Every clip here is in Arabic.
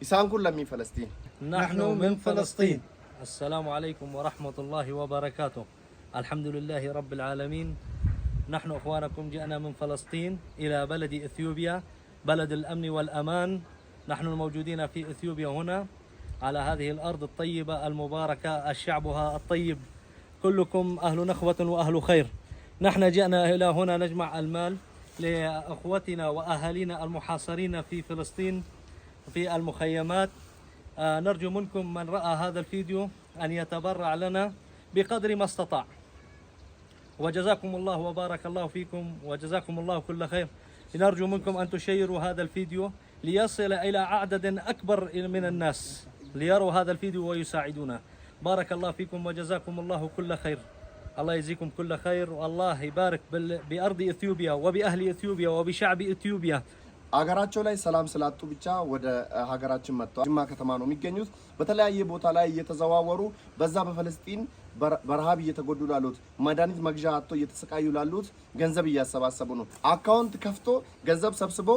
إسان كل من فلسطين. نحن من فلسطين. السلام عليكم ورحمة الله وبركاته. الحمد لله رب العالمين. نحن أخوانكم جئنا من فلسطين إلى بلد إثيوبيا، بلد الأمن والأمان. نحن الموجودين في إثيوبيا هنا على هذه الأرض الطيبة المباركة، الشعبها الطيب، كلكم أهل نخوة وأهل خير. نحن جئنا إلى هنا نجمع المال لأخوتنا وأهالينا المحاصرين في فلسطين في المخيمات. نرجو منكم من رأى هذا الفيديو أن يتبرع لنا بقدر ما استطاع. وجزاكم الله وبارك الله فيكم وجزاكم الله كل خير. نرجو منكم أن تشيروا هذا الفيديو ليصل إلى عدد أكبر من الناس ليروا هذا الفيديو ويساعدونا. بارك الله فيكم وجزاكم الله كل خير. الله يجزيكم كل خير والله يبارك بأرض إثيوبيا وبأهل إثيوبيا وبشعب إثيوبيا. አገራቸው ላይ ሰላም ስላጡ ብቻ ወደ ሀገራችን መጥተዋል። ጅማ ከተማ ነው የሚገኙት። በተለያየ ቦታ ላይ እየተዘዋወሩ በዛ በፍልስጤም በረሃብ እየተጎዱ ላሉት መድኃኒት መግዣ አጥቶ እየተሰቃዩ ላሉት ገንዘብ እያሰባሰቡ ነው። አካውንት ከፍቶ ገንዘብ ሰብስቦ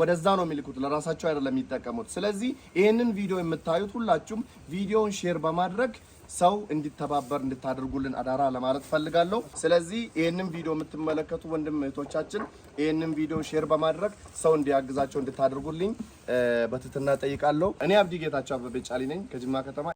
ወደዛ ነው የሚልኩት፣ ለራሳቸው አይደለም የሚጠቀሙት። ስለዚህ ይሄንን ቪዲዮ የምታዩት ሁላችሁም ቪዲዮውን ሼር በማድረግ ሰው እንዲተባበር እንድታደርጉልን አዳራ ለማለት ፈልጋለሁ። ስለዚህ ይሄንን ቪዲዮ የምትመለከቱ ወንድም እህቶቻችን ይሄንን ቪዲዮ ሼር በማድረግ ሰው እንዲያግዛቸው እንድታደርጉልኝ በትህትና ጠይቃለሁ። እኔ አብዲ ጌታቸው አበበ ጫሊ ነኝ ከጅማ ከተማ።